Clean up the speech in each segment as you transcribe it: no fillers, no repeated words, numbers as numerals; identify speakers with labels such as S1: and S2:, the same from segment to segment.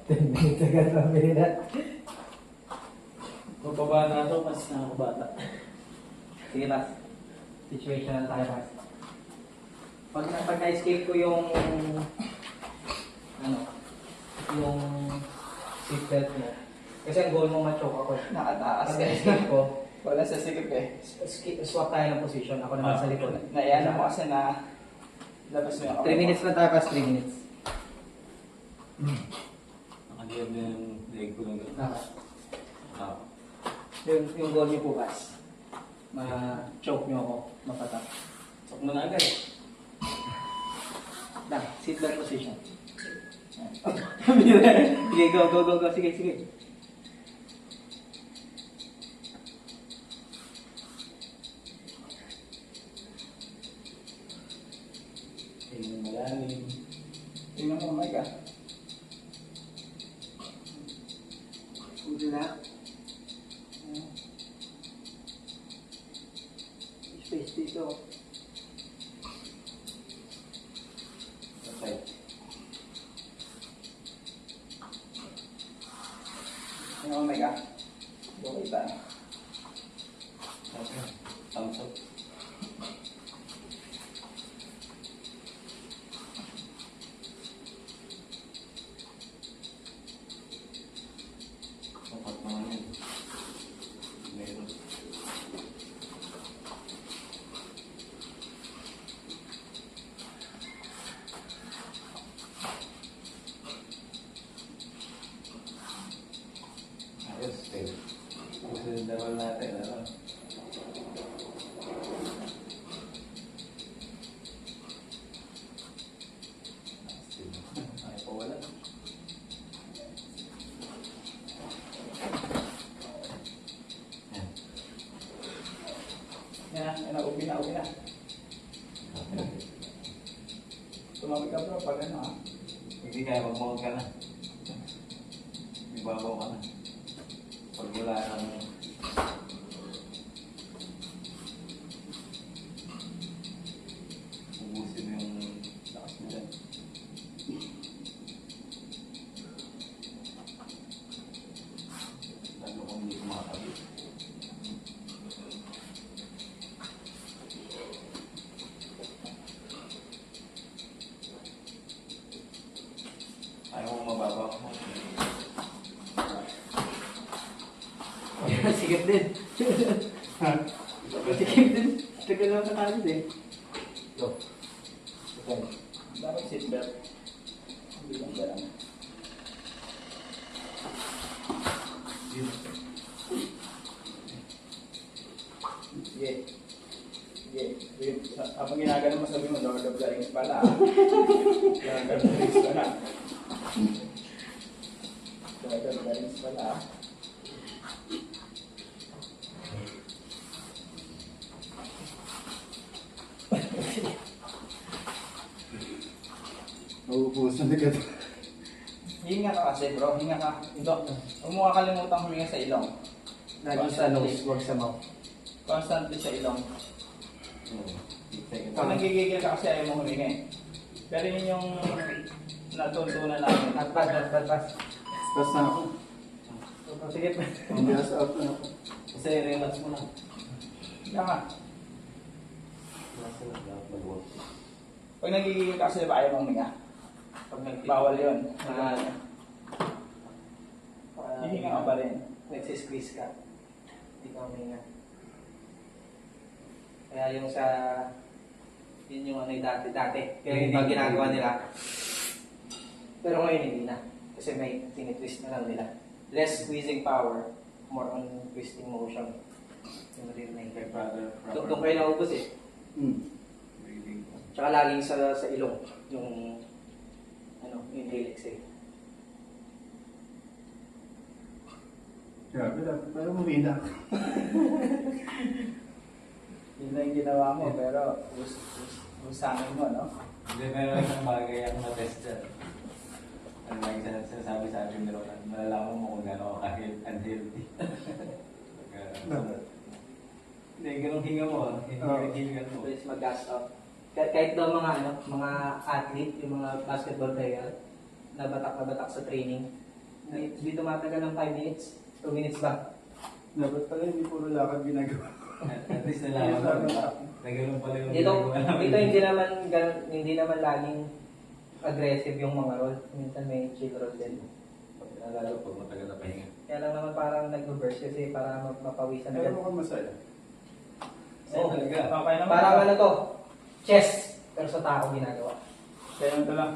S1: 10 minutes agad pambili na.
S2: Mababa na ito, mas nakakabata.
S1: Sige, Ras. Situational tayo, Ras. Pag na-escape ko yung yung seatbelt mo. Kasi ang goal mo ma-choke ako.
S3: Nakataas
S1: Pag
S3: eh.
S1: na-escape ko,
S3: Wala sa sikip eh.
S1: swap tayo ng position. Ako naman sa likod.
S3: Naiano mo kasi na labas mo yung
S1: 3 minutes lang tayo, Ras. 3 minutes.
S2: Nakagiyab na yung leg ko lang.
S1: Yung goal niyo po, Ras. Ma-choke niyo ako. Mapatak.
S2: Sok mo na agad.
S1: Lang, seatbelt position. Sige, go. Sige.
S2: Tingnan mo malalim.
S3: Tingnan mo, Mike ah.
S1: Wala. Space dito.
S2: Okay.
S3: Tingnan mo, Mike ah. Okay tayo.
S2: Okay. Thumbs up. Dapat naman yun. Meron. Ayos, okay. Susunod naman natin, ano? Ay, pawala.
S3: Yan, ubi na. Tumawag ka bro, pag ano ah.
S2: Hindi kaya magmawag ka na. Ibabaw ka na. Pag wala kang ubusin mo yung lakas mo dyan. Lalo kung hindi kumakabit. Ayaw mo mababaw mo.
S1: Sikip din. Sikip din. Tagal lang sa kalis eh. Go. Okay.
S3: Dapat seatbelt. Hindi lang dyan. Sige. Habang ginagano mo sabi mo, Lord of the Rings pala. Lord of the Rings pala. Lord of the Rings pala.
S4: Nauubusan agad.
S3: Hinga ka kasi bro, hinga ka. Ito, huwag mo kakalimutan huminga sa ilong.
S1: Lagi sa nose, wag sa mouth.
S3: Constantly sa ilong.
S2: Second.
S3: Pag nagigigil ka kasi ayaw mo huminga eh. Pero yun yung natutunan namin.
S1: Pas.
S4: Pas na ako.
S1: Sige.
S4: Hindi sa out na ako.
S2: Kasi relax mo lang.
S3: Hinga ka.
S2: Relax mo lang. Dapat mag-work.
S3: Pag nagigigil ka kasi ayaw mo huminga. Bawal yun. Hihinga ka pa rin.
S1: Nagsisqueeze ka. Hindi ka huminga. Kaya yung sa... Yun yung ano yung dati. Kaya hindi ginagawa nila. Pero ngayon hindi na. Kasi may tinitwist na lang nila. Less squeezing power, more on twisting motion. Yung maririnig.
S2: Kay brother.
S1: Doon kayo naubos eh.
S2: Breathing.
S1: Tsaka laging sa ilong. Yung... yung helix eh.
S4: Grabe lang. Parang umina ako.
S3: Yun lang yung ginawa mo, pero usamin mo, no?
S2: Hindi, meron isang bagay ako na-test dyan. Ano lang yung sinasabi sa akin ni Roland, malalaman mo kung gano'n kahit unhealthy. Hindi, ganun hinga mo. Hinga mo.
S1: Please mag-gas up. Kahit daw mga mga athlete, yung mga basketball player, na batak sa training, Hindi tumatagal ng 5 minutes. 2 minutes ba?
S4: Dapat pala hindi puro lakad ginagawa.
S2: At least nalaman mo. Na ganun pala yung
S1: Dito,
S2: ginagawa namin.
S1: dito hindi naman laging aggressive yung mga roll. Minsan may chill roll din.
S2: Lalo pag matagal na pahinga.
S1: Kaya lang naman parang nag-reverse kasi para mapawisan
S4: Kaya
S1: agad.
S4: mo ka masaya.
S2: Sa'yo talaga.
S3: Okay naman.
S1: Parang ano to, chess, pero sa tao ginagawa.
S3: Kaya ito lang.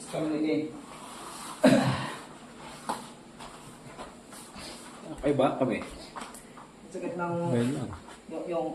S3: Communicate.
S2: Okay ba kami?
S1: Sakit ng
S2: Ayun lang.
S1: yung